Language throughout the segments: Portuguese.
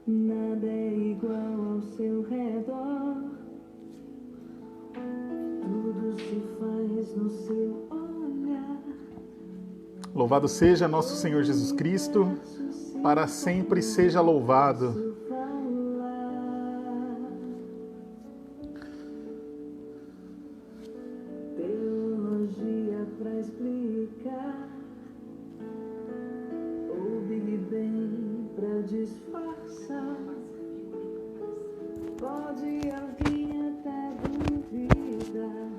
Nada é igual ao seu redor. Tudo se faz no seu olhar. Louvado seja nosso Senhor Jesus Cristo, para sempre seja louvado. Teologia pra explicar, ou Big Bang pra disfarçar. Pode alguém até duvidar.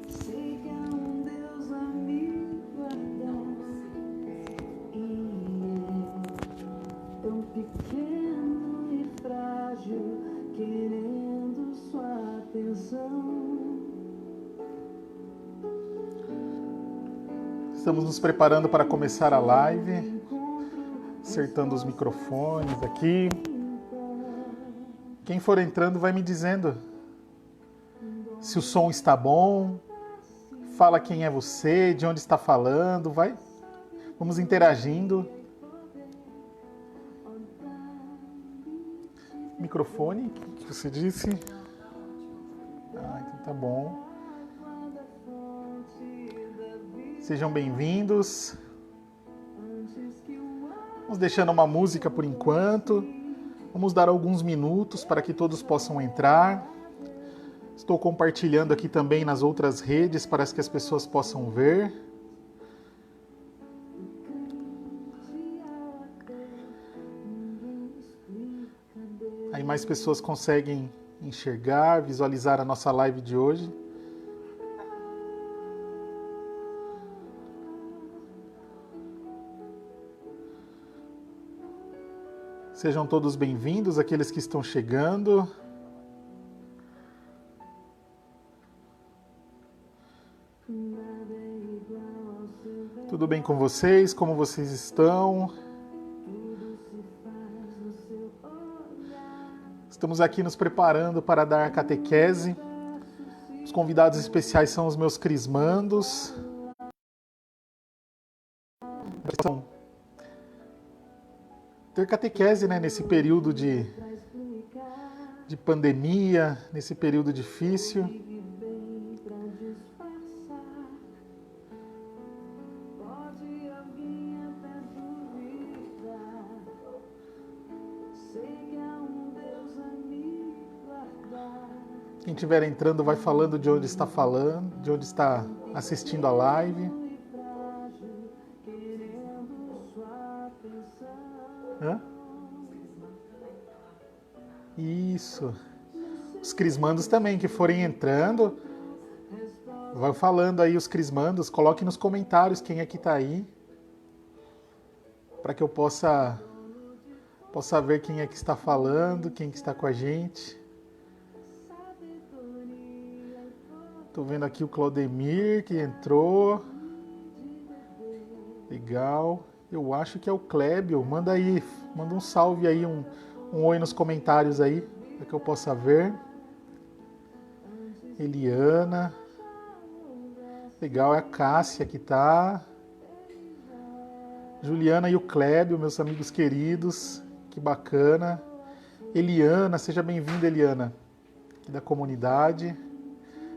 Sei que há um Deus a me guardar. E é tão pequeno e frágil, querendo sua atenção. Estamos nos preparando para começar a live, acertando os microfones aqui. Quem for entrando vai me dizendo se o som está bom, fala quem é você, de onde está falando, vamos interagindo. Microfone, o que você disse? Então tá bom. Sejam bem-vindos. Vamos deixando uma música por enquanto. Vamos dar alguns minutos para que todos possam entrar. Estou compartilhando aqui também nas outras redes para que as pessoas possam ver. Aí mais pessoas conseguem enxergar, visualizar a nossa live de hoje. Sejam todos bem-vindos, aqueles que estão chegando. Tudo bem com vocês? Como vocês estão? Estamos aqui nos preparando para dar catequese. Os convidados especiais são os meus crismandos. Ter catequese, né, nesse período de pandemia, nesse período difícil. Quem estiver entrando vai falando de onde está falando, de onde está assistindo a live. Isso. Os crismandos também que forem entrando, vai falando aí os crismandos, coloque nos comentários quem é que está aí, para que eu possa ver quem é que está falando, quem que está com a gente. Estou vendo aqui o Claudemir que entrou. Legal. Eu acho que é o Clébio. Manda um salve aí, um oi nos comentários aí, para que eu possa ver. Eliana. Legal, é a Cássia que tá. Juliana e o Clébio, meus amigos queridos. Que bacana. Eliana, seja bem-vinda, Eliana. Aqui da comunidade.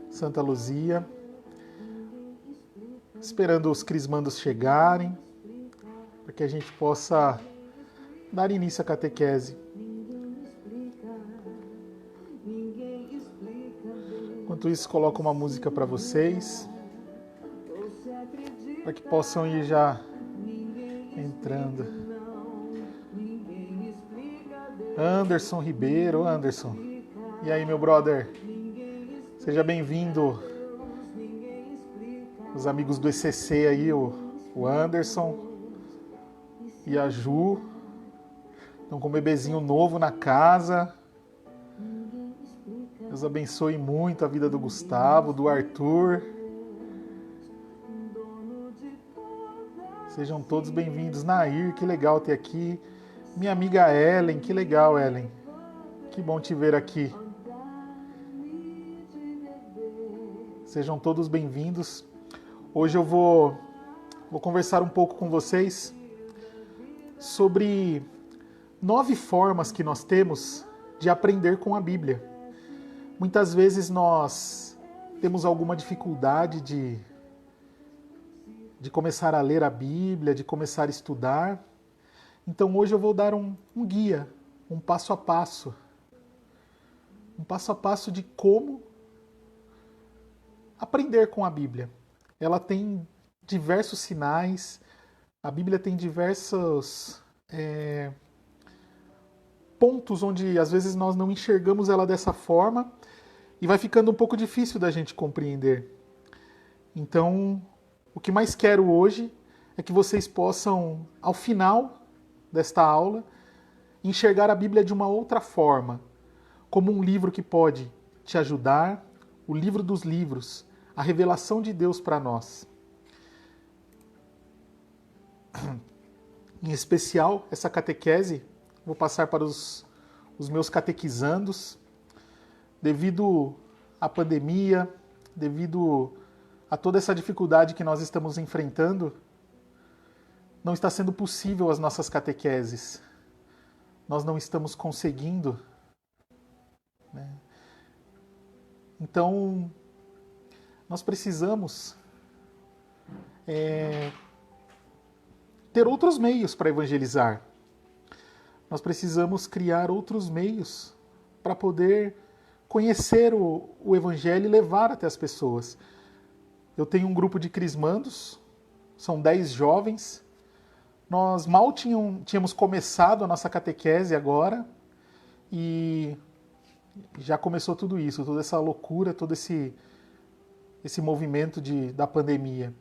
Santa Luzia. Esperando os crismandos chegarem, para que a gente possa dar início à catequese. Enquanto isso, coloco uma música para vocês, para que possam ir já entrando. Anderson Ribeiro, Anderson. E aí, meu brother? Seja bem-vindo. Os amigos do ECC aí, o Anderson e a Ju. Estão com um bebezinho novo na casa. Deus abençoe muito a vida do Gustavo, do Arthur. Sejam todos bem-vindos. Nair, que legal ter aqui. Minha amiga Ellen, que legal, Ellen. Que bom te ver aqui. Sejam todos bem-vindos. Hoje eu vou conversar um pouco com vocês sobre 9 formas que nós temos de aprender com a Bíblia. Muitas vezes nós temos alguma dificuldade de começar a ler a Bíblia, de começar a estudar. Então hoje eu vou dar um guia, um passo a passo de como aprender com a Bíblia. Ela tem diversos sinais, a Bíblia tem diversos pontos onde às vezes nós não enxergamos ela dessa forma e vai ficando um pouco difícil da gente compreender. Então, o que mais quero hoje é que vocês possam, ao final desta aula, enxergar a Bíblia de uma outra forma, como um livro que pode te ajudar, o livro dos livros, a revelação de Deus para nós. Em especial, essa catequese, vou passar para os meus catequizandos. Devido à pandemia, devido a toda essa dificuldade que nós estamos enfrentando, não está sendo possível as nossas catequeses. Nós não estamos conseguindo, né? Então, nós precisamos ter outros meios para evangelizar. Nós precisamos criar outros meios para poder conhecer o Evangelho e levar até as pessoas. Eu tenho um grupo de crismandos, são 10 jovens. Nós mal tínhamos começado a nossa catequese agora e já começou tudo isso, toda essa loucura, todo esse movimento da pandemia.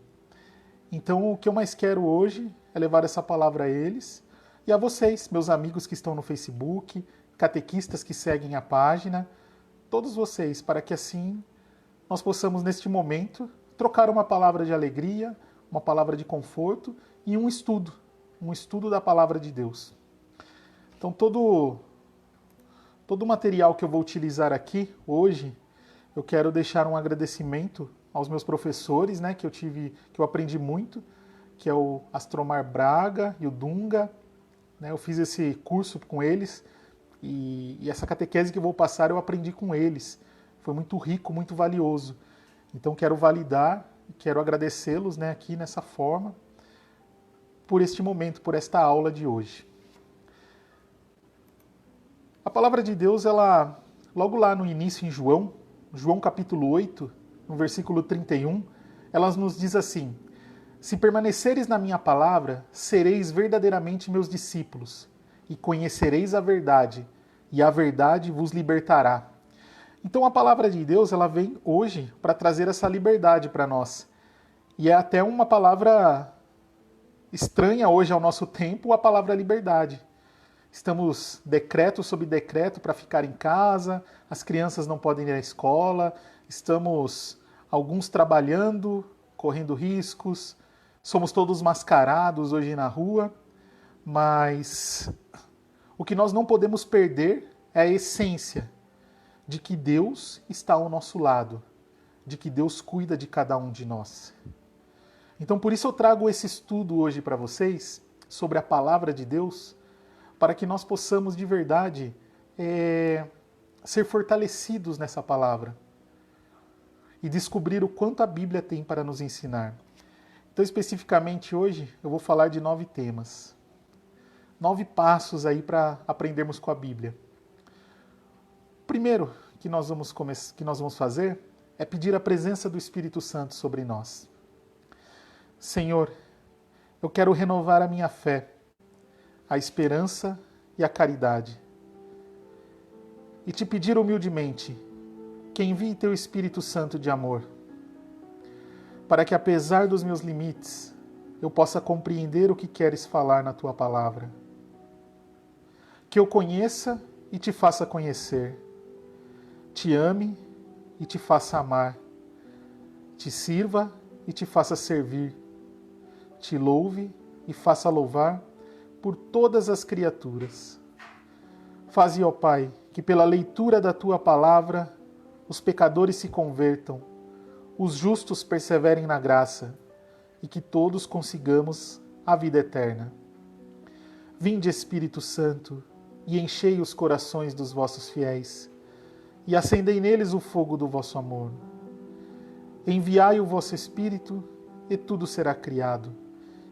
Então, o que eu mais quero hoje é levar essa palavra a eles e a vocês, meus amigos que estão no Facebook, catequistas que seguem a página, todos vocês, para que assim nós possamos, neste momento, trocar uma palavra de alegria, uma palavra de conforto e um estudo da palavra de Deus. Então, todo o material que eu vou utilizar aqui hoje, eu quero deixar um agradecimento aos meus professores, né, que eu aprendi muito, que é o Astromar Braga e o Dunga, né, eu fiz esse curso com eles e essa catequese que eu vou passar eu aprendi com eles. Foi muito rico, muito valioso. Então quero validar e quero agradecê-los, né, aqui nessa forma por este momento, por esta aula de hoje. A palavra de Deus, ela logo lá no início em João capítulo 8, no versículo 31, ela nos diz assim: se permaneceres na minha palavra, sereis verdadeiramente meus discípulos, e conhecereis a verdade, e a verdade vos libertará. Então a palavra de Deus, ela vem hoje para trazer essa liberdade para nós. E é até uma palavra estranha hoje ao nosso tempo, a palavra liberdade. Estamos decreto sobre decreto para ficar em casa, as crianças não podem ir à escola, estamos alguns trabalhando, correndo riscos, somos todos mascarados hoje na rua, mas o que nós não podemos perder é a essência de que Deus está ao nosso lado, de que Deus cuida de cada um de nós. Então, por isso eu trago esse estudo hoje para vocês sobre a palavra de Deus, para que nós possamos de verdade ser fortalecidos nessa palavra e descobrir o quanto a Bíblia tem para nos ensinar. Então, especificamente hoje, eu vou falar de 9 temas. 9 passos aí para aprendermos com a Bíblia. O primeiro que nós vamos fazer é pedir a presença do Espírito Santo sobre nós. Senhor, eu quero renovar a minha fé, a esperança e a caridade. E te pedir humildemente que envie teu Espírito Santo de amor, para que, apesar dos meus limites, eu possa compreender o que queres falar na tua palavra. Que eu conheça e te faça conhecer, te ame e te faça amar, te sirva e te faça servir, te louve e faça louvar por todas as criaturas. Faze, ó Pai, que pela leitura da tua palavra os pecadores se convertam, os justos perseverem na graça e que todos consigamos a vida eterna. Vinde, Espírito Santo, e enchei os corações dos vossos fiéis, e acendei neles o fogo do vosso amor. Enviai o vosso Espírito, e tudo será criado,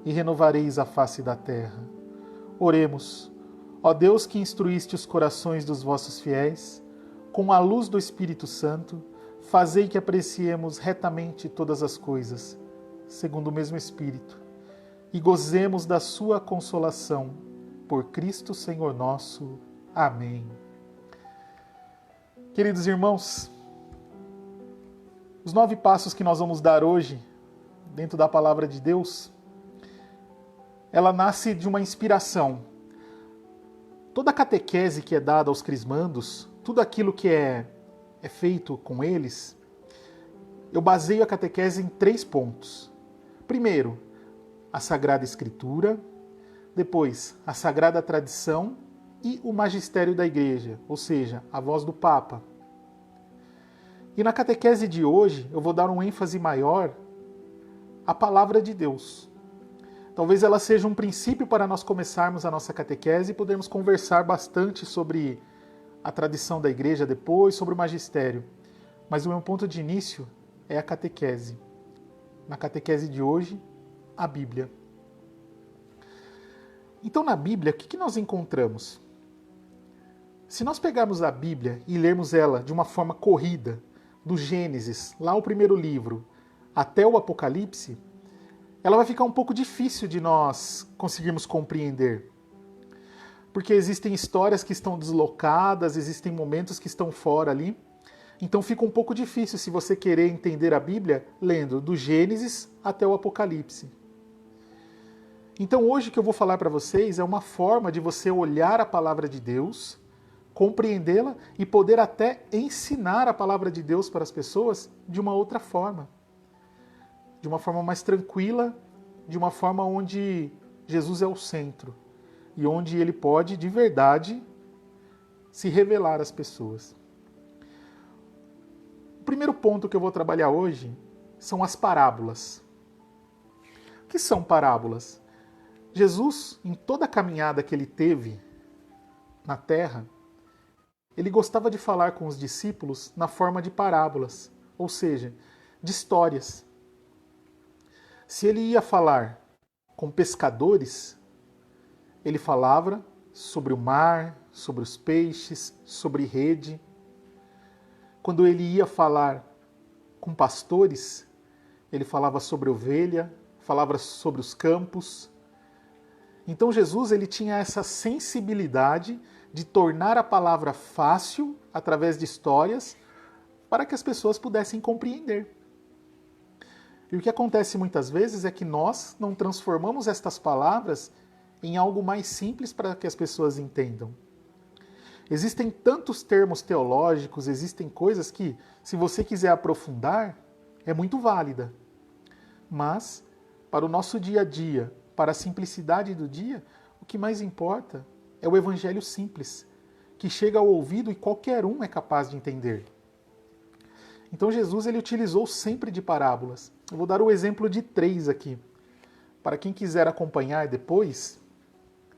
e renovareis a face da terra. Oremos, ó Deus que instruíste os corações dos vossos fiéis, com a luz do Espírito Santo, fazei que apreciemos retamente todas as coisas, segundo o mesmo Espírito, e gozemos da sua consolação, por Cristo Senhor nosso. Amém. Queridos irmãos, os 9 passos que nós vamos dar hoje, dentro da palavra de Deus, ela nasce de uma inspiração. Toda a catequese que é dada aos crismandos, tudo aquilo que é feito com eles, eu baseio a catequese em 3 pontos. Primeiro, a Sagrada Escritura. Depois, a Sagrada Tradição e o magistério da Igreja, ou seja, a voz do Papa. E na catequese de hoje, eu vou dar um ênfase maior à Palavra de Deus. Talvez ela seja um princípio para nós começarmos a nossa catequese e podermos conversar bastante sobre a tradição da Igreja depois, sobre o magistério. Mas o meu ponto de início é a catequese. Na catequese de hoje, a Bíblia. Então, na Bíblia, o que nós encontramos? Se nós pegarmos a Bíblia e lermos ela de uma forma corrida, do Gênesis, lá o primeiro livro, até o Apocalipse, ela vai ficar um pouco difícil de nós conseguirmos compreender. Porque existem histórias que estão deslocadas, existem momentos que estão fora ali. Então fica um pouco difícil se você querer entender a Bíblia lendo do Gênesis até o Apocalipse. Então hoje o que eu vou falar para vocês é uma forma de você olhar a palavra de Deus, compreendê-la e poder até ensinar a palavra de Deus para as pessoas de uma outra forma. De uma forma mais tranquila, de uma forma onde Jesus é o centro e onde ele pode, de verdade, se revelar às pessoas. O primeiro ponto que eu vou trabalhar hoje são as parábolas. O que são parábolas? Jesus, em toda a caminhada que ele teve na Terra, ele gostava de falar com os discípulos na forma de parábolas, ou seja, de histórias. Se ele ia falar com pescadores, ele falava sobre o mar, sobre os peixes, sobre rede. Quando ele ia falar com pastores, ele falava sobre ovelha, falava sobre os campos. Então Jesus ele tinha essa sensibilidade de tornar a palavra fácil através de histórias para que as pessoas pudessem compreender. E o que acontece muitas vezes é que nós não transformamos estas palavras em algo mais simples para que as pessoas entendam. Existem tantos termos teológicos, existem coisas que, se você quiser aprofundar, é muito válida. Mas, para o nosso dia a dia, para a simplicidade do dia, o que mais importa é o evangelho simples, que chega ao ouvido e qualquer um é capaz de entender. Então Jesus ele utilizou sempre de parábolas. Eu vou dar o exemplo de 3 aqui. Para quem quiser acompanhar depois,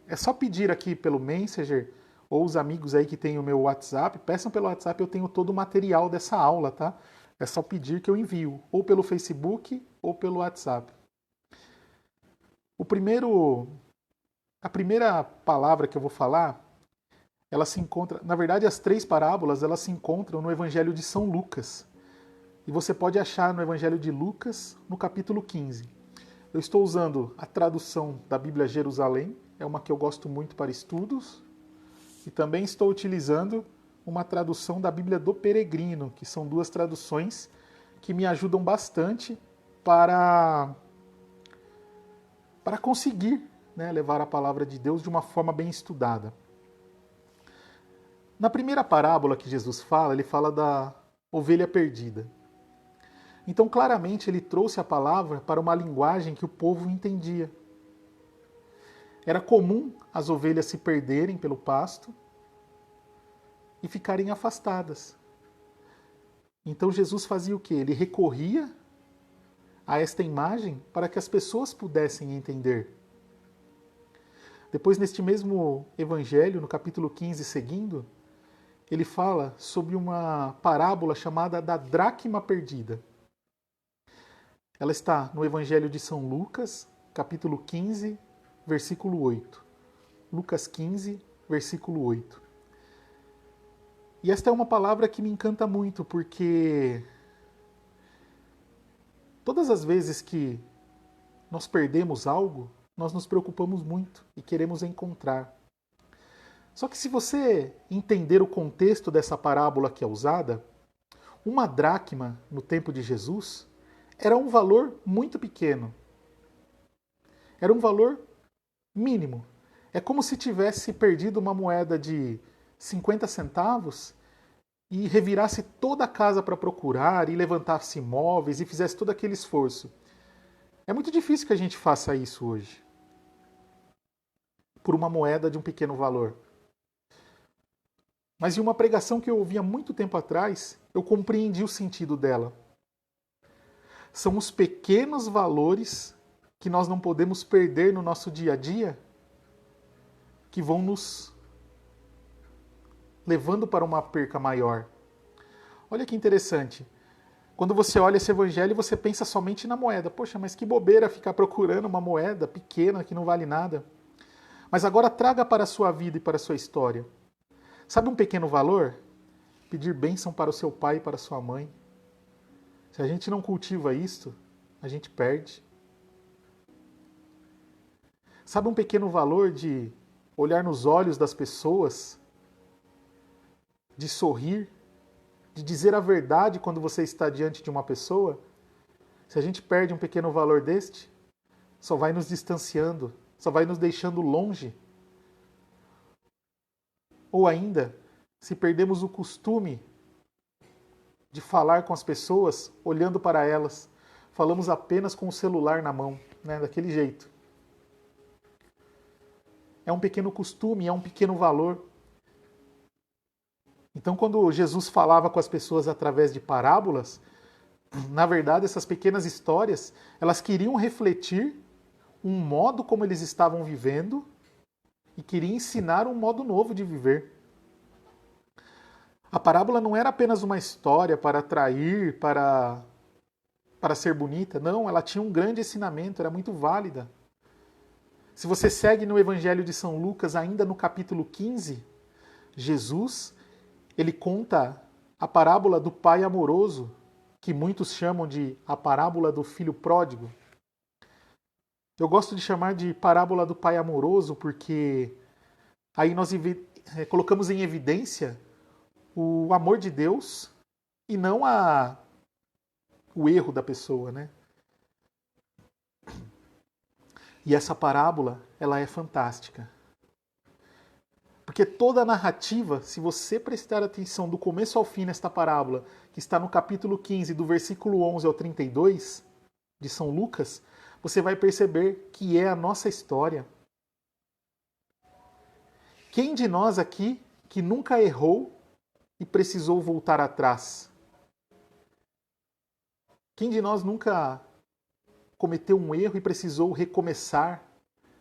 é só pedir aqui pelo Messenger ou os amigos aí que têm o meu WhatsApp, peçam pelo WhatsApp, eu tenho todo o material dessa aula, tá? É só pedir que eu envio, ou pelo Facebook ou pelo WhatsApp. A primeira palavra que eu vou falar, ela se encontra, na verdade as 3 parábolas, elas se encontram no Evangelho de São Lucas. E você pode achar no Evangelho de Lucas, no capítulo 15. Eu estou usando a tradução da Bíblia Jerusalém, é uma que eu gosto muito para estudos, e também estou utilizando uma tradução da Bíblia do Peregrino, que são 2 traduções que me ajudam bastante para conseguir, né, levar a palavra de Deus de uma forma bem estudada. Na primeira parábola que Jesus fala, ele fala da ovelha perdida. Então, claramente, ele trouxe a palavra para uma linguagem que o povo entendia. Era comum as ovelhas se perderem pelo pasto e ficarem afastadas. Então Jesus fazia o quê? Ele recorria a esta imagem para que as pessoas pudessem entender. Depois, neste mesmo evangelho, no capítulo 15 seguindo, ele fala sobre uma parábola chamada da dracma perdida. Ela está no evangelho de São Lucas, capítulo 15, versículo 8. Lucas 15, versículo 8. E esta é uma palavra que me encanta muito, porque todas as vezes que nós perdemos algo, nós nos preocupamos muito e queremos encontrar. Só que se você entender o contexto dessa parábola que é usada, uma dracma no tempo de Jesus era um valor muito pequeno. Era um valor mínimo. É como se tivesse perdido uma moeda de 50 centavos e revirasse toda a casa para procurar e levantasse móveis e fizesse todo aquele esforço. É muito difícil que a gente faça isso hoje. Por uma moeda de um pequeno valor. Mas em uma pregação que eu ouvi há muito tempo atrás, eu compreendi o sentido dela. São os pequenos valores que nós não podemos perder no nosso dia a dia que vão nos levando para uma perca maior. Olha que interessante. Quando você olha esse evangelho, você pensa somente na moeda. Poxa, mas que bobeira ficar procurando uma moeda pequena que não vale nada. Mas agora traga para a sua vida e para a sua história. Sabe um pequeno valor? Pedir bênção para o seu pai e para a sua mãe. Se a gente não cultiva isto, a gente perde. Sabe um pequeno valor de olhar nos olhos das pessoas, de sorrir, de dizer a verdade quando você está diante de uma pessoa? Se a gente perde um pequeno valor deste, só vai nos distanciando, só vai nos deixando longe. Ou ainda, se perdemos o costume de falar com as pessoas, olhando para elas, falamos apenas com o celular na mão, né? Daquele jeito. É um pequeno costume, é um pequeno valor. Então, quando Jesus falava com as pessoas através de parábolas, na verdade, essas pequenas histórias, elas queriam refletir um modo como eles estavam vivendo e queriam ensinar um modo novo de viver. A parábola não era apenas uma história para atrair, para ser bonita. Não, ela tinha um grande ensinamento, era muito válida. Se você segue no Evangelho de São Lucas, ainda no capítulo 15, Jesus, ele conta a parábola do pai amoroso, que muitos chamam de a parábola do filho pródigo. Eu gosto de chamar de parábola do pai amoroso porque aí nós colocamos em evidência o amor de Deus e não o erro da pessoa, né? E essa parábola, ela é fantástica. Porque toda a narrativa, se você prestar atenção do começo ao fim nesta parábola, que está no capítulo 15, do versículo 11 ao 32 de São Lucas, você vai perceber que é a nossa história. Quem de nós aqui que nunca errou e precisou voltar atrás? Quem de nós nunca cometeu um erro e precisou recomeçar,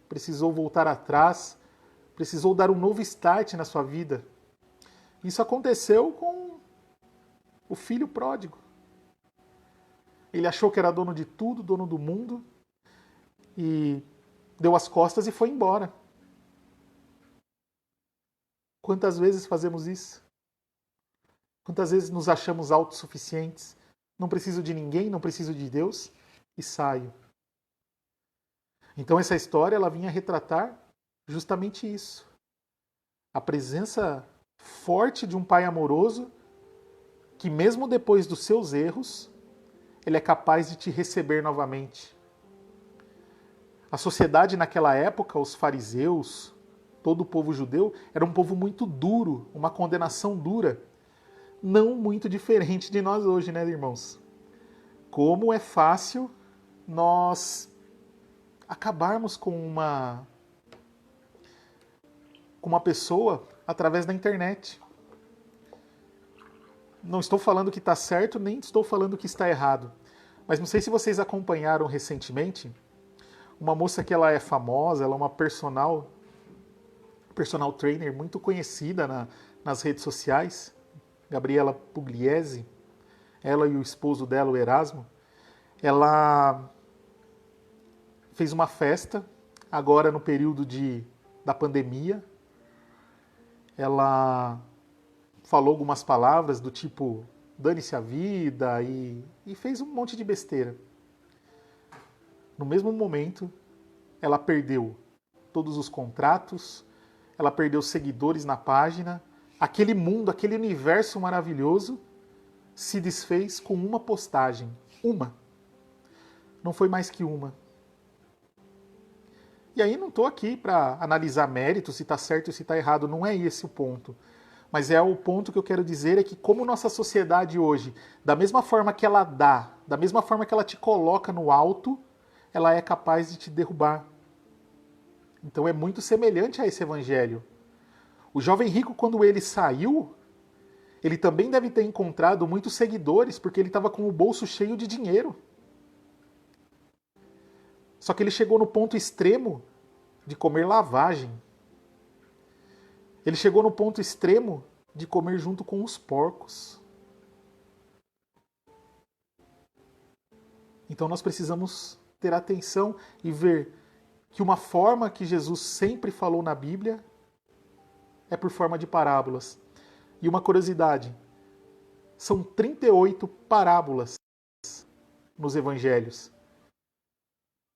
precisou voltar atrás, precisou dar um novo start na sua vida? Isso aconteceu com o filho pródigo. Ele achou que era dono de tudo, dono do mundo, e deu as costas e foi embora. Quantas vezes fazemos isso? Quantas vezes nos achamos autossuficientes? Não preciso de ninguém, não preciso de Deus e saio. Então essa história ela vinha retratar justamente isso. A presença forte de um pai amoroso que mesmo depois dos seus erros, ele é capaz de te receber novamente. A sociedade naquela época, os fariseus, todo o povo judeu, era um povo muito duro, uma condenação dura. Não muito diferente de nós hoje, né, irmãos? Como é fácil nós acabarmos com uma pessoa através da internet. não estou falando que está certo, nem estou falando que está errado. Mas não sei se vocês acompanharam recentemente uma moça que ela é famosa, ela é uma personal trainer muito conhecida nas redes sociais, Gabriela Pugliese, ela e o esposo dela, o Erasmo. Ela fez uma festa agora no período da pandemia. Ela falou algumas palavras do tipo dane-se a vida e fez um monte de besteira. No mesmo momento, ela perdeu todos os contratos, ela perdeu seguidores na página, aquele mundo, aquele universo maravilhoso se desfez com uma postagem. Uma. Não foi mais que uma. E aí não estou aqui para analisar mérito, se está certo ou se está errado, não é esse o ponto. Mas é o ponto que eu quero dizer é que como nossa sociedade hoje, da mesma forma que ela dá, da mesma forma que ela te coloca no alto, ela é capaz de te derrubar. Então é muito semelhante a esse evangelho. O jovem rico, quando ele saiu, ele também deve ter encontrado muitos seguidores, porque ele estava com o bolso cheio de dinheiro. Só que ele chegou no ponto extremo de comer lavagem. Ele chegou no ponto extremo de comer junto com os porcos. Então nós precisamos ter atenção e ver que uma forma que Jesus sempre falou na Bíblia é por forma de parábolas. E uma curiosidade, são 38 parábolas nos evangelhos.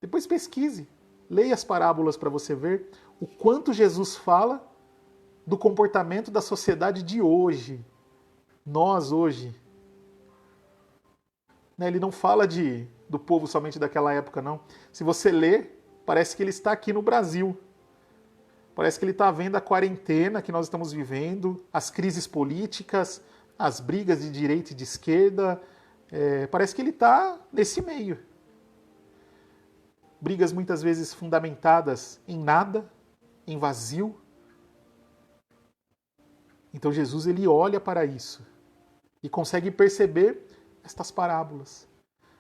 Depois pesquise, leia as parábolas para você ver o quanto Jesus fala do comportamento da sociedade de hoje. Nós hoje. Ele não fala do povo somente daquela época, não. Se você ler, parece que ele está aqui no Brasil. Parece que ele está vendo a quarentena que nós estamos vivendo, as crises políticas, as brigas de direita e de esquerda. Parece que ele está nesse meio. Brigas muitas vezes fundamentadas em nada, em vazio. Então Jesus ele olha para isso e consegue perceber estas parábolas.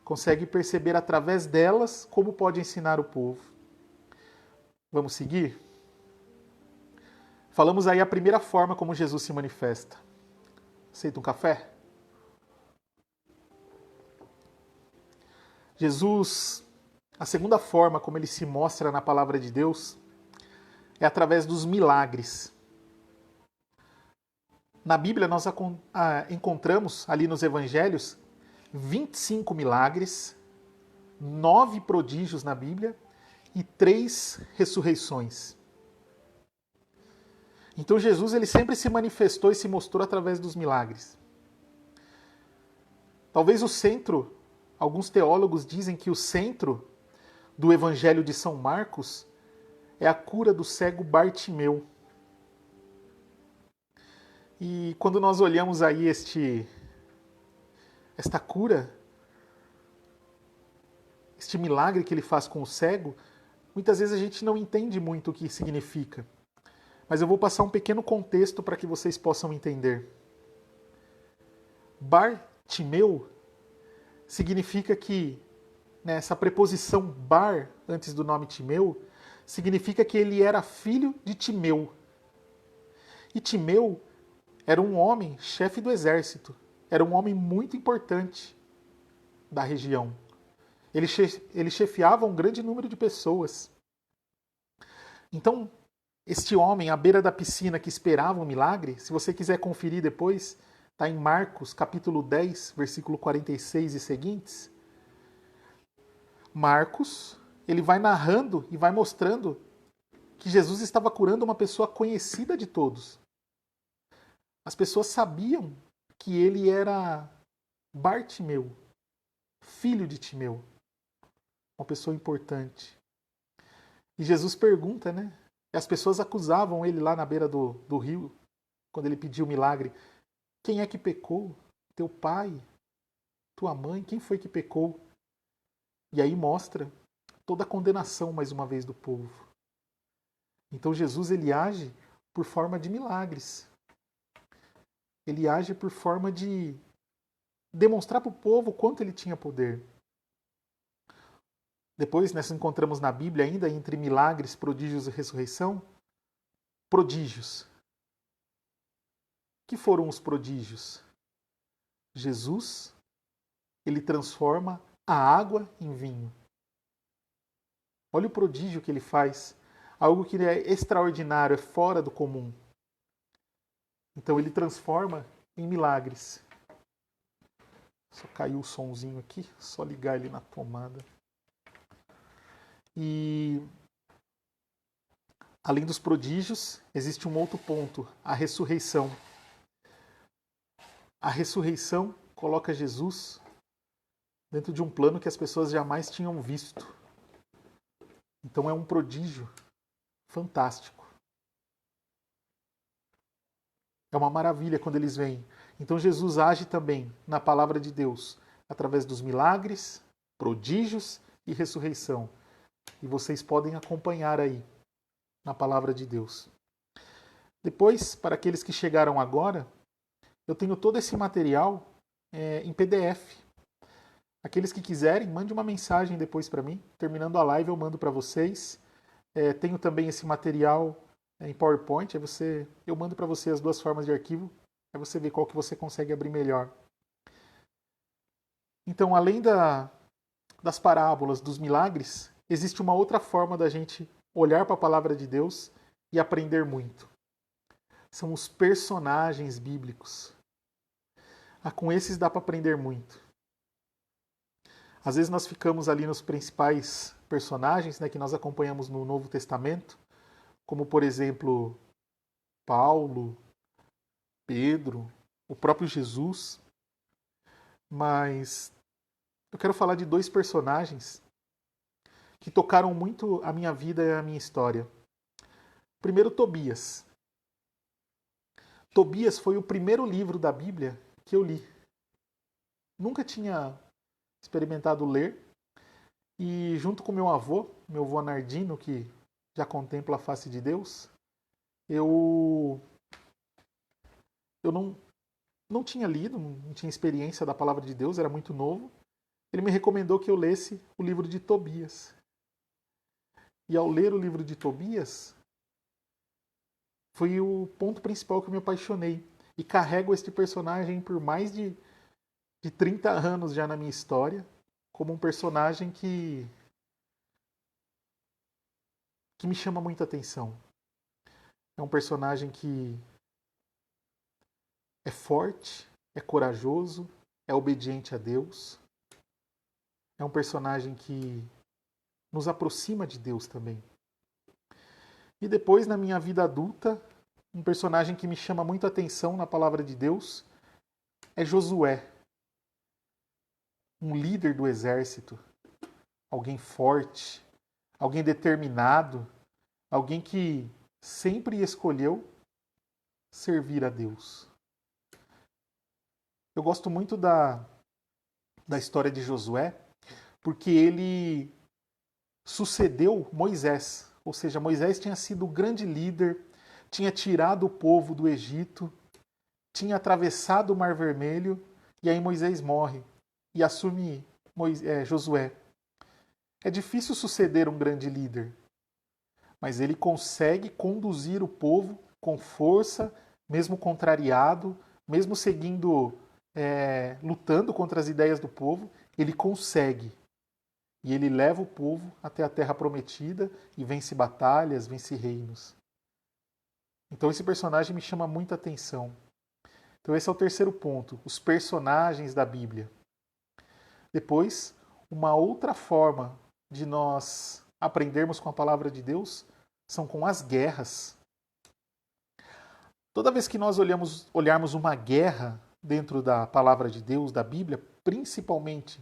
Consegue perceber através delas como pode ensinar o povo. Vamos seguir? Falamos aí a primeira forma como Jesus se manifesta. Aceita um café? Jesus, a segunda forma como ele se mostra na palavra de Deus é através dos milagres. Na Bíblia nós encontramos ali nos evangelhos 25 milagres, 9 prodígios na Bíblia e 3 ressurreições. Então Jesus ele sempre se manifestou e se mostrou através dos milagres. Talvez o centro, alguns teólogos dizem que o centro do Evangelho de São Marcos é a cura do cego Bartimeu. E quando nós olhamos aí esta cura, este milagre que ele faz com o cego, muitas vezes a gente não entende muito o que significa. Mas eu vou passar um pequeno contexto para que vocês possam entender. Bartimeu significa que, essa preposição bar antes do nome Timeu, significa que ele era filho de Timeu. E Timeu era um homem, chefe do exército. Era um homem muito importante da região. Ele chefiava um grande número de pessoas. Então, este homem, à beira da piscina que esperava um milagre, se você quiser conferir depois, está em Marcos, capítulo 10, versículo 46 e seguintes. Marcos, ele vai narrando e vai mostrando que Jesus estava curando uma pessoa conhecida de todos. As pessoas sabiam que ele era Bartimeu, filho de Timeu, uma pessoa importante. E Jesus pergunta, E as pessoas acusavam ele lá na beira do rio, quando ele pediu o milagre. Quem é que pecou? Teu pai? Tua mãe? Quem foi que pecou? E aí mostra toda a condenação, mais uma vez, do povo. Então Jesus ele age por forma de milagres. ele age por forma de demonstrar para o povo o quanto ele tinha poder. Depois nós encontramos na Bíblia, ainda entre milagres, prodígios e ressurreição, prodígios. O que foram os prodígios? Jesus, ele transforma a água em vinho. Olha o prodígio que ele faz. Algo que é extraordinário, é fora do comum. Então ele transforma em milagres. Só caiu o sonzinho aqui, só ligar ele na tomada. E além dos prodígios, existe um outro ponto, a ressurreição. A ressurreição coloca Jesus dentro de um plano que as pessoas jamais tinham visto. Então é um prodígio fantástico. É uma maravilha quando eles vêm. Então Jesus age também na palavra de Deus, através dos milagres, prodígios e ressurreição. E vocês podem acompanhar aí na palavra de Deus. Depois, para aqueles que chegaram agora, eu tenho todo esse material em PDF. Aqueles que quiserem, mande uma mensagem depois para mim. Terminando a live, eu mando para vocês. Tenho também esse material em PowerPoint. Eu mando para você as duas formas de arquivo. Aí você vê qual que você consegue abrir melhor. Então, além das parábolas, dos milagres, existe uma outra forma da gente olhar para a palavra de Deus e aprender muito. São os personagens bíblicos. Com esses dá para aprender muito. Às vezes nós ficamos ali nos principais personagens, né, que nós acompanhamos no Novo Testamento, como por exemplo Paulo, Pedro, o próprio Jesus. Mas eu quero falar de dois personagens que tocaram muito a minha vida e a minha história. Primeiro, Tobias. Tobias foi o primeiro livro da Bíblia que eu li. Nunca tinha experimentado ler. E junto com meu avô Nardino, que já contempla a face de Deus, eu não tinha lido, não tinha experiência da palavra de Deus, era muito novo. Ele me recomendou que eu lesse o livro de Tobias. E ao ler o livro de Tobias, foi o ponto principal que eu me apaixonei. E carrego este personagem por mais de 30 anos já na minha história, como um personagem que me chama muita atenção. É um personagem que é forte, é corajoso, é obediente a Deus. É um personagem que nos aproxima de Deus também. E depois, na minha vida adulta, um personagem que me chama muita atenção na palavra de Deus é Josué. Um líder do exército, alguém forte, alguém determinado, alguém que sempre escolheu servir a Deus. Eu gosto muito da história de Josué, porque ele sucedeu Moisés. Ou seja, Moisés tinha sido o grande líder, tinha tirado o povo do Egito, tinha atravessado o Mar Vermelho, e aí Moisés morre e assume Josué. É difícil suceder um grande líder, mas ele consegue conduzir o povo com força, mesmo contrariado, mesmo seguindo, lutando contra as ideias do povo, ele consegue. E ele leva o povo até a terra prometida e vence batalhas, vence reinos. Então esse personagem me chama muita atenção. Então esse é o terceiro ponto, os personagens da Bíblia. Depois, uma outra forma de nós aprendermos com a palavra de Deus são com as guerras. Toda vez que nós olharmos uma guerra dentro da palavra de Deus, da Bíblia, principalmente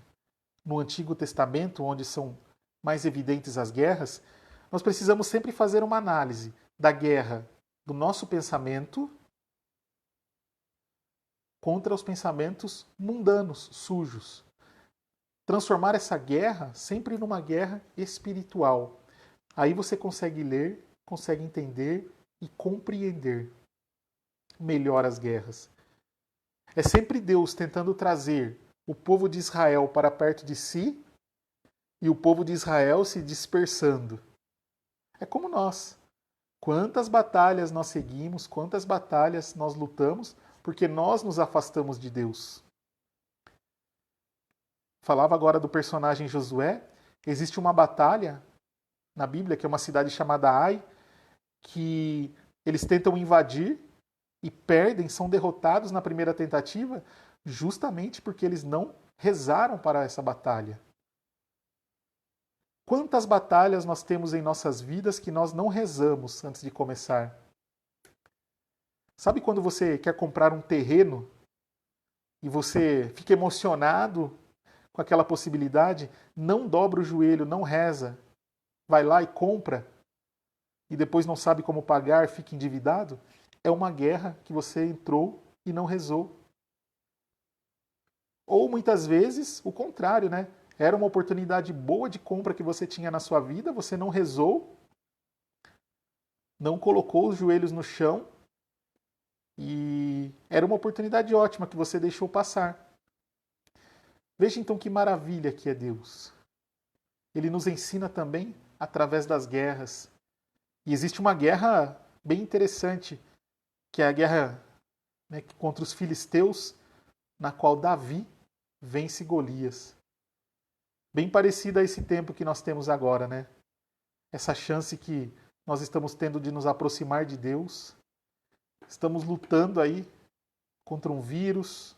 no Antigo Testamento, onde são mais evidentes as guerras, nós precisamos sempre fazer uma análise da guerra do nosso pensamento contra os pensamentos mundanos, sujos. Transformar essa guerra sempre numa guerra espiritual. Aí você consegue ler, consegue entender e compreender melhor as guerras. É sempre Deus tentando trazer o povo de Israel para perto de si e o povo de Israel se dispersando. É como nós. Quantas batalhas nós seguimos, quantas batalhas nós lutamos, porque nós nos afastamos de Deus. Falava agora do personagem Josué. Existe uma batalha na Bíblia, que é uma cidade chamada Ai, que eles tentam invadir e perdem, são derrotados na primeira tentativa, justamente porque eles não rezaram para essa batalha. Quantas batalhas nós temos em nossas vidas que nós não rezamos antes de começar? Sabe quando você quer comprar um terreno e você fica emocionado com aquela possibilidade, não dobra o joelho, não reza, vai lá e compra e depois não sabe como pagar, fica endividado? É uma guerra que você entrou e não rezou. Ou muitas vezes o contrário, né? Era uma oportunidade boa de compra que você tinha na sua vida, você não rezou, não colocou os joelhos no chão e era uma oportunidade ótima que você deixou passar. Veja então que maravilha que é Deus. Ele nos ensina também através das guerras. E existe uma guerra bem interessante, que é a guerra, né, contra os filisteus, na qual Davi vence Golias. Bem parecida a esse tempo que nós temos agora, né? Essa chance que nós estamos tendo de nos aproximar de Deus. Estamos lutando aí contra um vírus,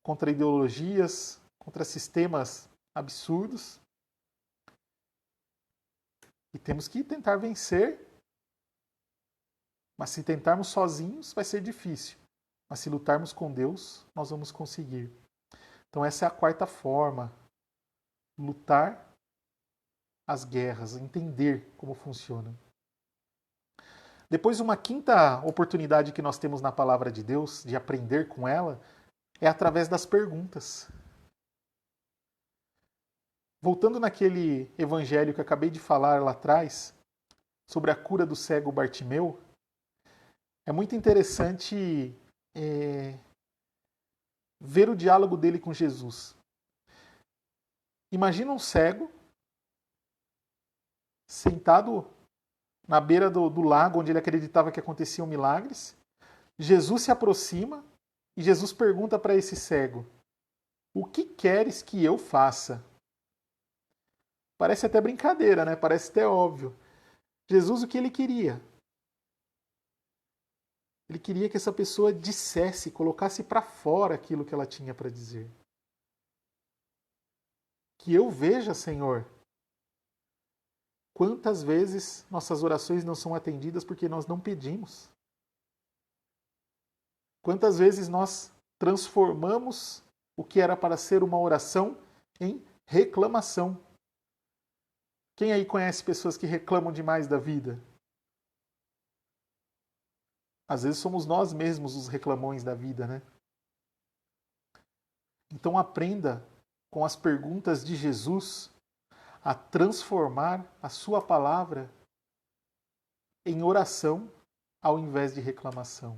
contra ideologias, contra sistemas absurdos. E temos que tentar vencer. Mas se tentarmos sozinhos, vai ser difícil. Mas se lutarmos com Deus, nós vamos conseguir. Então essa é a quarta forma. Lutar as guerras, entender como funciona. Depois, uma quinta oportunidade que nós temos na palavra de Deus, de aprender com ela, é através das perguntas. Voltando naquele evangelho que eu acabei de falar lá atrás, sobre a cura do cego Bartimeu, é muito interessante ver o diálogo dele com Jesus. Imagina um cego sentado na beira do lago onde ele acreditava que aconteciam milagres. Jesus se aproxima e Jesus pergunta para esse cego: o que queres que eu faça? Parece até brincadeira, né? Parece até óbvio. Jesus, o que ele queria? Ele queria que essa pessoa dissesse, colocasse para fora aquilo que ela tinha para dizer. Que eu veja, Senhor, quantas vezes nossas orações não são atendidas porque nós não pedimos. Quantas vezes nós transformamos o que era para ser uma oração em reclamação. Quem aí conhece pessoas que reclamam demais da vida? Às vezes somos nós mesmos os reclamões da vida, né? Então aprenda com as perguntas de Jesus a transformar a sua palavra em oração ao invés de reclamação.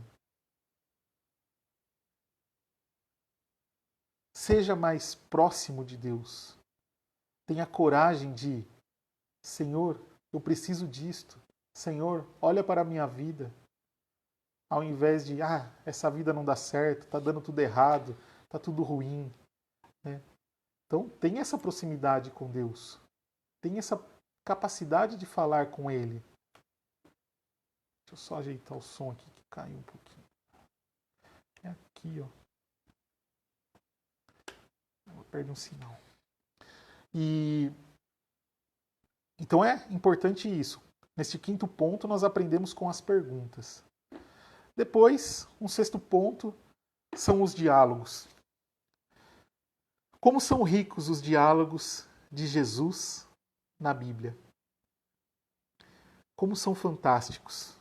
Seja mais próximo de Deus. Tenha coragem de: Senhor, eu preciso disto. Senhor, olha para a minha vida. Ao invés de: essa vida não dá certo, está dando tudo errado, está tudo ruim. Né? Então, tenha essa proximidade com Deus. Tenha essa capacidade de falar com Ele. Deixa eu só ajeitar o som aqui que caiu um pouquinho. É aqui, ó. Perde um sinal. Então é importante isso. Neste quinto ponto, nós aprendemos com as perguntas. Depois, um sexto ponto são os diálogos. Como são ricos os diálogos de Jesus na Bíblia. Como são fantásticos.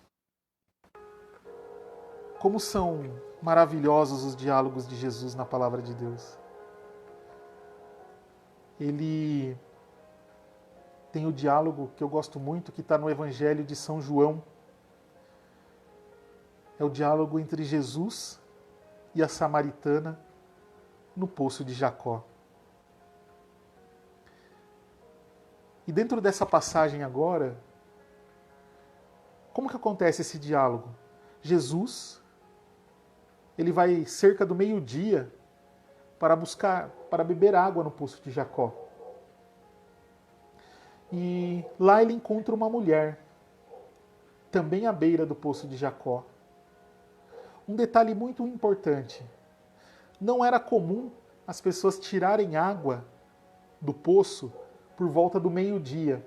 Como são maravilhosos os diálogos de Jesus na palavra de Deus. Ele tem o diálogo que eu gosto muito, que está no Evangelho de São João. É o diálogo entre Jesus e a samaritana no poço de Jacó. E dentro dessa passagem agora, como que acontece esse diálogo? Jesus, ele vai cerca do meio-dia para beber água no poço de Jacó. E lá ele encontra uma mulher, também à beira do poço de Jacó. Um detalhe muito importante: não era comum as pessoas tirarem água do poço por volta do meio-dia.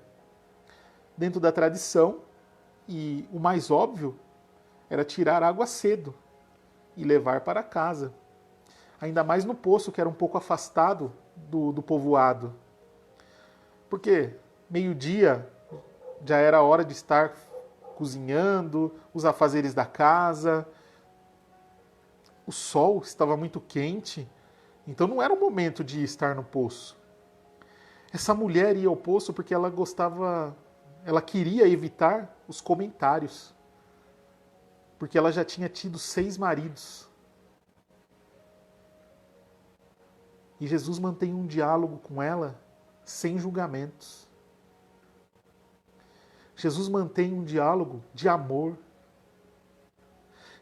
Dentro da tradição, e o mais óbvio, era tirar água cedo e levar para casa. Ainda mais no poço, que era um pouco afastado do povoado. Porque meio-dia já era a hora de estar cozinhando, os afazeres da casa. O sol estava muito quente, então não era o momento de estar no poço. Essa mulher ia ao poço porque ela queria evitar os comentários. Porque ela já tinha tido 6 maridos. E Jesus mantém um diálogo com ela sem julgamentos. Jesus mantém um diálogo de amor.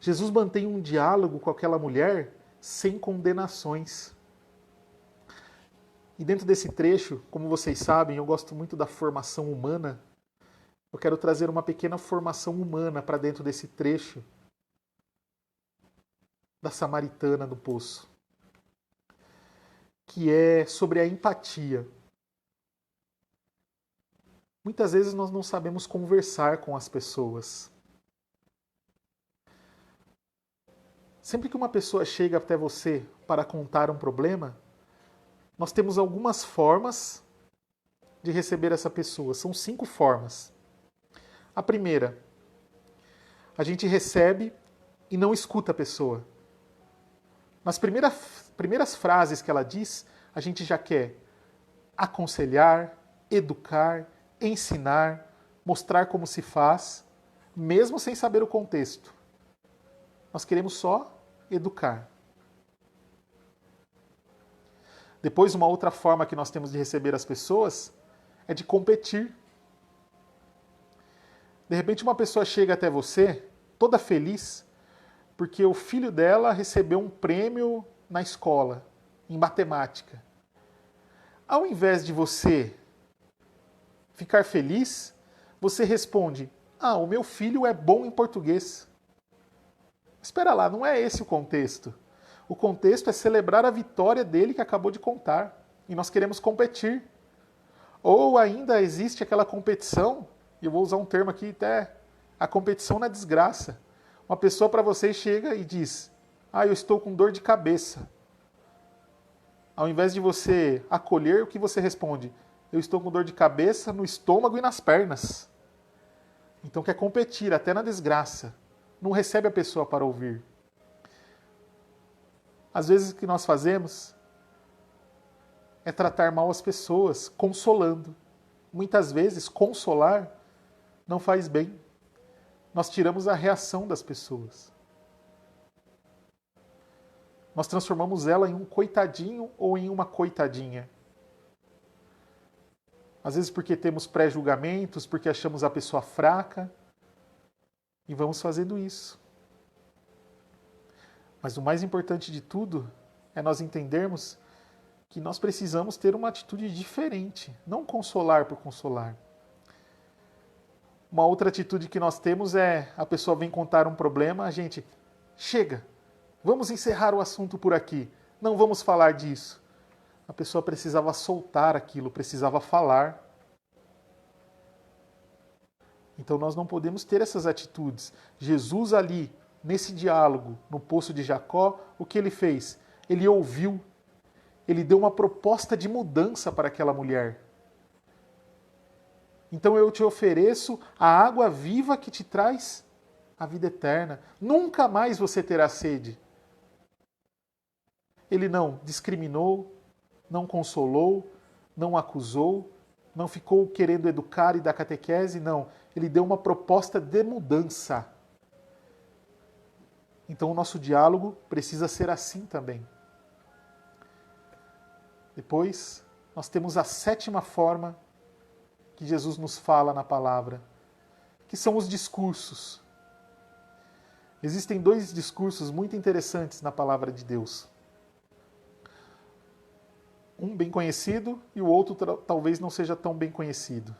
Jesus mantém um diálogo com aquela mulher sem condenações. E dentro desse trecho, como vocês sabem, eu gosto muito da formação humana. Eu quero trazer uma pequena formação humana para dentro desse trecho da samaritana do poço, que é sobre a empatia. Muitas vezes nós não sabemos conversar com as pessoas. Sempre que uma pessoa chega até você para contar um problema, nós temos algumas formas de receber essa pessoa. São 5 formas. A primeira, a gente recebe e não escuta a pessoa. Nas primeiras frases que ela diz, a gente já quer aconselhar, educar, ensinar, mostrar como se faz, mesmo sem saber o contexto. Nós queremos só educar. Depois, uma outra forma que nós temos de receber as pessoas é de competir. De repente, uma pessoa chega até você, toda feliz, porque o filho dela recebeu um prêmio na escola, em matemática. Ao invés de você ficar feliz, você responde: "Ah, o meu filho é bom em português." Espera lá, não é esse o contexto. O contexto é celebrar a vitória dele que acabou de contar. E nós queremos competir. Ou ainda existe aquela competição, e eu vou usar um termo aqui até, a competição na desgraça. Uma pessoa para você chega e diz: "Ah, eu estou com dor de cabeça." Ao invés de você acolher, o que você responde? "Eu estou com dor de cabeça no estômago e nas pernas." Então quer competir até na desgraça. Não recebe a pessoa para ouvir. Às vezes o que nós fazemos é tratar mal as pessoas, consolando. Muitas vezes, consolar não faz bem. Nós tiramos a reação das pessoas. Nós transformamos ela em um coitadinho ou em uma coitadinha. Às vezes porque temos pré-julgamentos, porque achamos a pessoa fraca. E vamos fazendo isso. Mas o mais importante de tudo é nós entendermos que nós precisamos ter uma atitude diferente, não consolar por consolar. Uma outra atitude que nós temos é, a pessoa vem contar um problema, a gente, chega, vamos encerrar o assunto por aqui, não vamos falar disso. A pessoa precisava soltar aquilo, precisava falar. Então nós não podemos ter essas atitudes. Jesus ali, nesse diálogo, no poço de Jacó, o que ele fez? Ele ouviu, ele deu uma proposta de mudança para aquela mulher. Então eu te ofereço a água viva que te traz a vida eterna. Nunca mais você terá sede. Ele não discriminou, não consolou, não acusou, não ficou querendo educar e dar catequese, não. Ele deu uma proposta de mudança. Então o nosso diálogo precisa ser assim também. Depois, nós temos a sétima forma que Jesus nos fala na palavra, que são os discursos. Existem dois discursos muito interessantes na palavra de Deus. Um bem conhecido e o outro talvez não seja tão bem conhecido.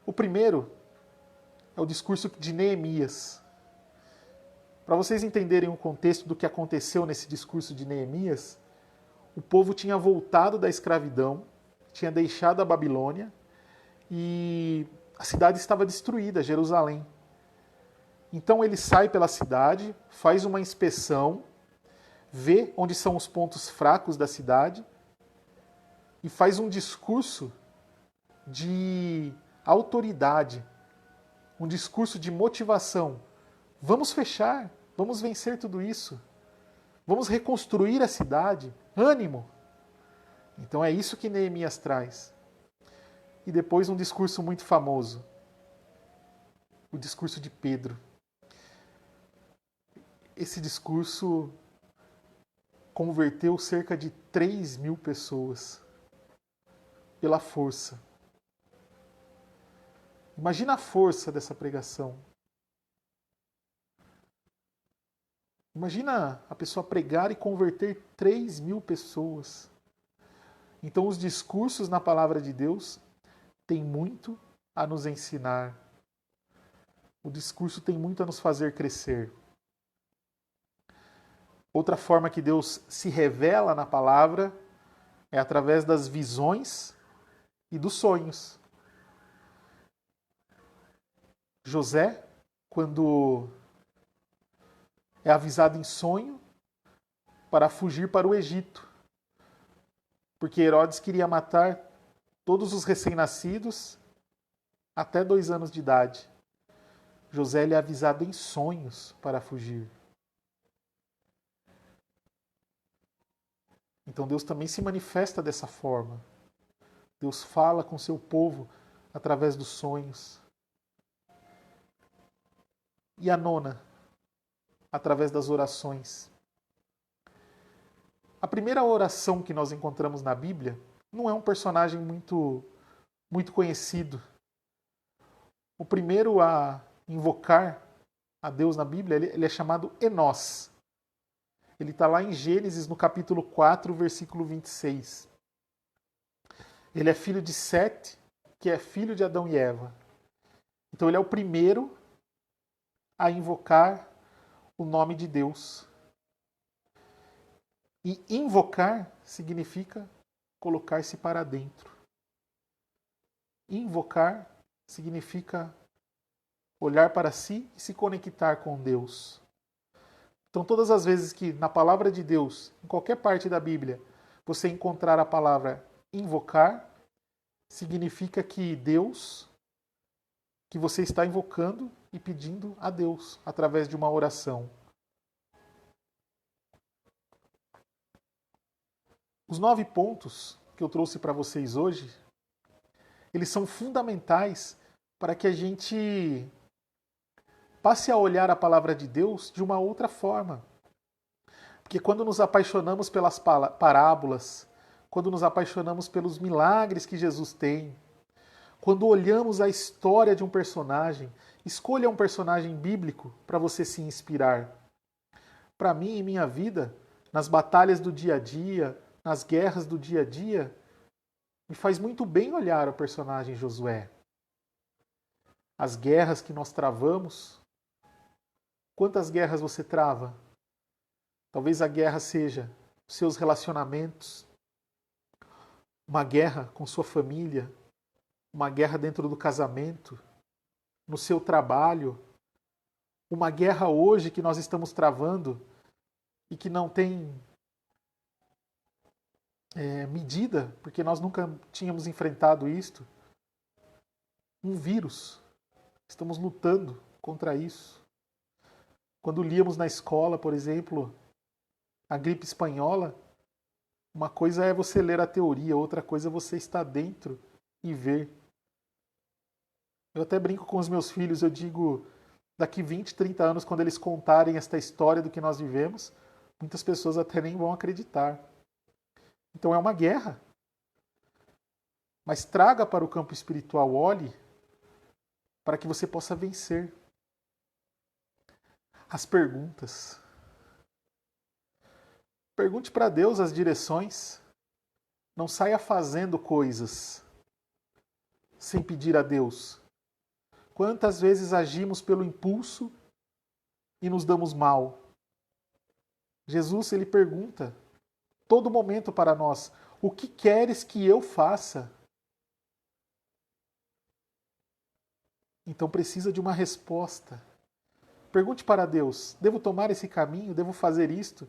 O primeiro é o discurso de Neemias. Para vocês entenderem o contexto do que aconteceu nesse discurso de Neemias, o povo tinha voltado da escravidão, tinha deixado a Babilônia e a cidade estava destruída, Jerusalém. Então ele sai pela cidade, faz uma inspeção, vê onde são os pontos fracos da cidade e faz um discurso de autoridade, um discurso de motivação. Vamos fechar, vamos vencer tudo isso, vamos reconstruir a cidade, ânimo. Então é isso que Neemias traz. E depois um discurso muito famoso, o discurso de Pedro. Esse discurso converteu cerca de 3.000 pessoas pela força. Imagina a força dessa pregação. Imagina a pessoa pregar e converter 3.000 pessoas. Então os discursos na palavra de Deus têm muito a nos ensinar. O discurso tem muito a nos fazer crescer. Outra forma que Deus se revela na palavra é através das visões e dos sonhos. José, quando é avisado em sonho para fugir para o Egito, porque Herodes queria matar todos os recém-nascidos até 2 anos de idade. José é avisado em sonhos para fugir. Então Deus também se manifesta dessa forma. Deus fala com seu povo através dos sonhos. E a nona, através das orações. A primeira oração que nós encontramos na Bíblia não é um personagem muito conhecido. O primeiro a invocar a Deus na Bíblia, ele é chamado Enós. Ele está lá em Gênesis, no capítulo 4, versículo 26. Ele é filho de Sete, que é filho de Adão e Eva. Então ele é o primeiro a invocar o nome de Deus. E invocar significa colocar-se para dentro. Invocar significa olhar para si e se conectar com Deus. Então, todas as vezes que na palavra de Deus, em qualquer parte da Bíblia, você encontrar a palavra invocar, significa que Deus, que você está invocando e pedindo a Deus através de uma oração. Os 9 pontos que eu trouxe para vocês hoje, eles são fundamentais para que a gente passe a olhar a palavra de Deus de uma outra forma. Porque quando nos apaixonamos pelas parábolas, quando nos apaixonamos pelos milagres que Jesus tem, quando olhamos a história de um personagem, escolha um personagem bíblico para você se inspirar. Para mim, em minha vida, nas batalhas do dia a dia, nas guerras do dia a dia, me faz muito bem olhar o personagem Josué. As guerras que nós travamos. Quantas guerras você trava? Talvez a guerra seja os seus relacionamentos, uma guerra com sua família, uma guerra dentro do casamento, no seu trabalho, uma guerra hoje que nós estamos travando e que não tem medida, porque nós nunca tínhamos enfrentado isto. Um vírus. Estamos lutando contra isso. Quando líamos na escola, por exemplo, a gripe espanhola, uma coisa é você ler a teoria, outra coisa é você estar dentro e ver. Eu até brinco com os meus filhos, eu digo, daqui 20, 30 anos, quando eles contarem esta história do que nós vivemos, muitas pessoas até nem vão acreditar. Então é uma guerra. Mas traga para o campo espiritual, olhe para que você possa vencer. As perguntas. Pergunte para Deus as direções. Não saia fazendo coisas sem pedir a Deus. Quantas vezes agimos pelo impulso e nos damos mal? Jesus, ele pergunta todo momento para nós: o que queres que eu faça? Então precisa de uma resposta. Pergunte para Deus: devo tomar esse caminho? Devo fazer isto?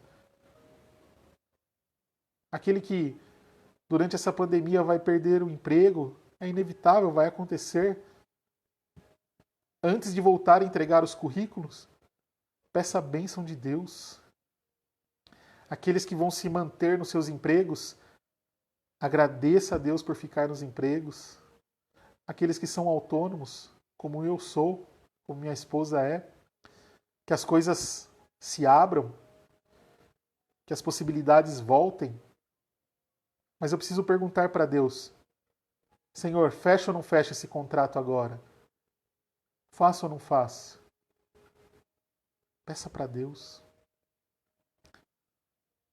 Aquele que durante essa pandemia vai perder o emprego, é inevitável, vai acontecer. Antes de voltar a entregar os currículos, peça a bênção de Deus. Aqueles que vão se manter nos seus empregos, agradeça a Deus por ficar nos empregos. Aqueles que são autônomos, como eu sou, como minha esposa é, que as coisas se abram, que as possibilidades voltem. Mas eu preciso perguntar para Deus: Senhor, fecha ou não fecha esse contrato agora? Faço ou não faço? Peça para Deus.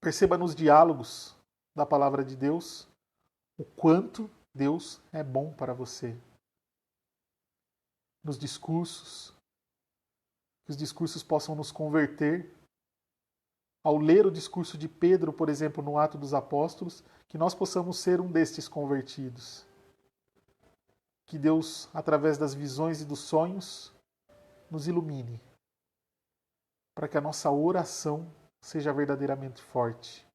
Perceba nos diálogos da palavra de Deus o quanto Deus é bom para você. Nos discursos, que os discursos possam nos converter. Ao ler o discurso de Pedro, por exemplo, no Atos dos Apóstolos, que nós possamos ser um destes convertidos. Que Deus, através das visões e dos sonhos, nos ilumine, para que a nossa oração seja verdadeiramente forte,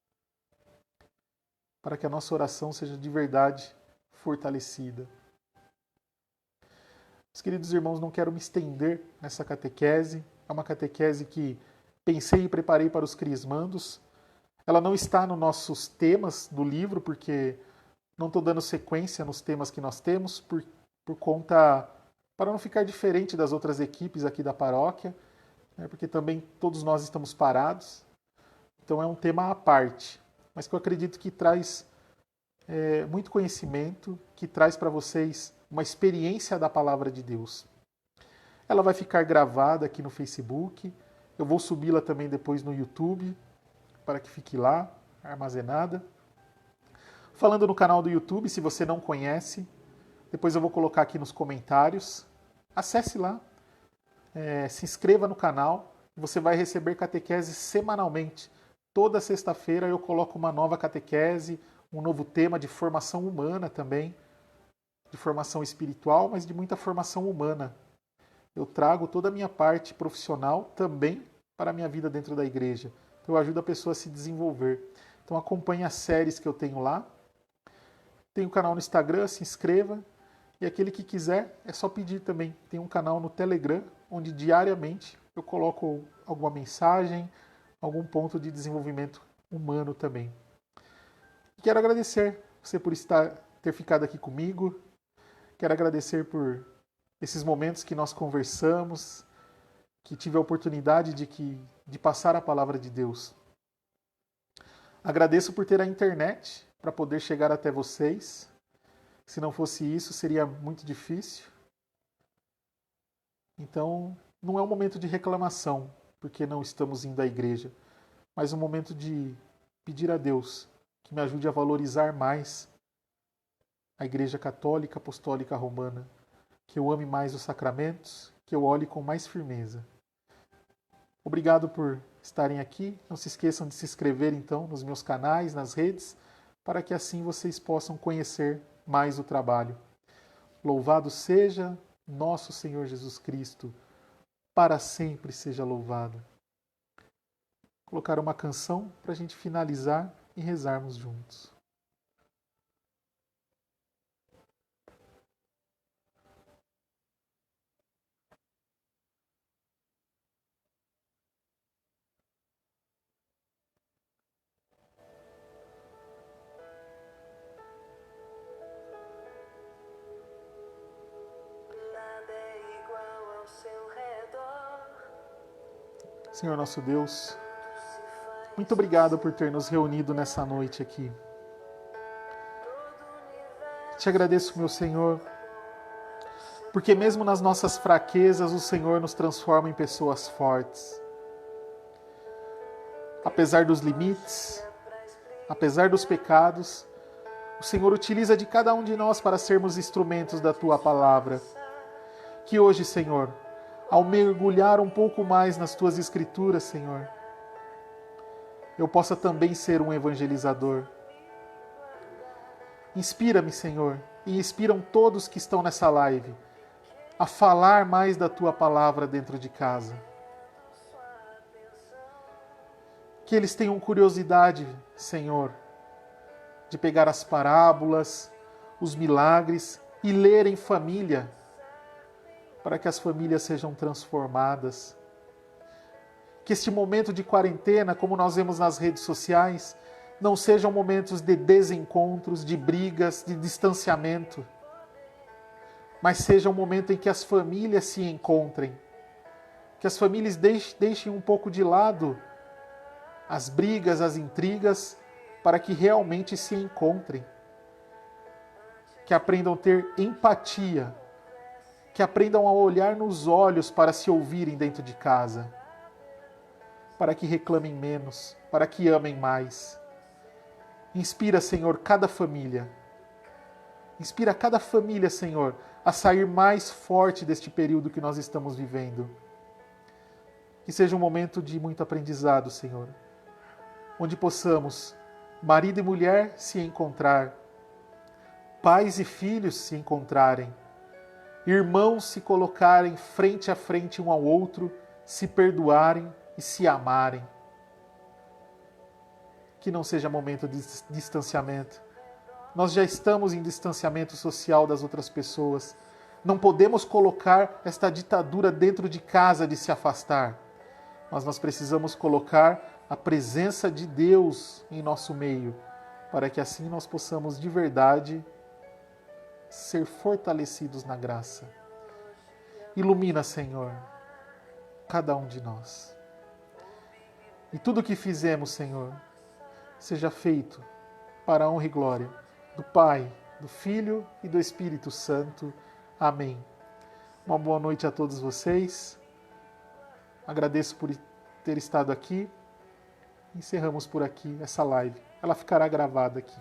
para que a nossa oração seja de verdade fortalecida. Meus queridos irmãos, não quero me estender nessa catequese, é uma catequese que pensei e preparei para os crismandos. Ela não está nos nossos temas do livro, porque não estou dando sequência nos temas que nós temos, por conta, para não ficar diferente das outras equipes aqui da paróquia, né, porque também todos nós estamos parados. Então é um tema à parte, mas que eu acredito que traz muito conhecimento, que traz para vocês uma experiência da palavra de Deus. Ela vai ficar gravada aqui no Facebook, eu vou subi-la também depois no YouTube, para que fique lá, armazenada. Falando no canal do YouTube, se você não conhece, depois eu vou colocar aqui nos comentários. Acesse lá, se inscreva no canal, você vai receber catequese semanalmente. Toda sexta-feira eu coloco uma nova catequese, um novo tema de formação humana também, de formação espiritual, mas de muita formação humana. Eu trago toda a minha parte profissional também para a minha vida dentro da igreja. Então eu ajudo a pessoa a se desenvolver. Então acompanhe as séries que eu tenho lá. Tem o canal no Instagram, se inscreva. E aquele que quiser, é só pedir também. Tem um canal no Telegram, onde diariamente eu coloco alguma mensagem, algum ponto de desenvolvimento humano também. E quero agradecer você por ter ficado aqui comigo. Quero agradecer por esses momentos que nós conversamos, que tive a oportunidade de passar a palavra de Deus. Agradeço por ter a internet para poder chegar até vocês. Se não fosse isso, seria muito difícil. Então, não é um momento de reclamação, porque não estamos indo à igreja, mas um momento de pedir a Deus que me ajude a valorizar mais a Igreja Católica Apostólica Romana, que eu ame mais os sacramentos, que eu olhe com mais firmeza. Obrigado por estarem aqui. Não se esqueçam de se inscrever, então, nos meus canais, nas redes, para que assim vocês possam conhecer mais o trabalho. Louvado seja nosso Senhor Jesus Cristo, para sempre seja louvado. Vou colocar uma canção para a gente finalizar e rezarmos juntos. Nada é igual ao seu redor. Senhor nosso Deus, muito obrigado por ter nos reunido nessa noite aqui. Te agradeço, meu Senhor, porque mesmo nas nossas fraquezas, o Senhor nos transforma em pessoas fortes. Apesar dos limites, apesar dos pecados, o Senhor utiliza de cada um de nós para sermos instrumentos da Tua Palavra. Que hoje, Senhor, ao mergulhar um pouco mais nas Tuas Escrituras, Senhor, eu possa também ser um evangelizador. Inspira-me, Senhor, e inspiram todos que estão nessa live a falar mais da Tua Palavra dentro de casa. Que eles tenham curiosidade, Senhor, de pegar as parábolas, os milagres e ler em família, para que as famílias sejam transformadas. Que este momento de quarentena, como nós vemos nas redes sociais, não sejam momentos de desencontros, de brigas, de distanciamento, mas seja um momento em que as famílias se encontrem, que as famílias deixem um pouco de lado as brigas, as intrigas, para que realmente se encontrem, que aprendam a ter empatia, que aprendam a olhar nos olhos para se ouvirem dentro de casa, para que reclamem menos, para que amem mais. Inspira, Senhor, cada família. Inspira cada família, Senhor, a sair mais forte deste período que nós estamos vivendo. Que seja um momento de muito aprendizado, Senhor, onde possamos, marido e mulher, se encontrar, pais e filhos se encontrarem, irmãos se colocarem frente a frente um ao outro, se perdoarem e se amarem. Que não seja momento de distanciamento. Nós já estamos em distanciamento social das outras pessoas. Não podemos colocar esta ditadura dentro de casa de se afastar. Mas nós precisamos colocar a presença de Deus em nosso meio, para que assim nós possamos de verdade ser fortalecidos na graça. Ilumina, Senhor, cada um de nós. E tudo o que fizemos, Senhor, seja feito para a honra e glória do Pai, do Filho e do Espírito Santo. Amém. Uma boa noite a todos vocês. Agradeço por ter estado aqui. Encerramos por aqui essa live. Ela ficará gravada aqui.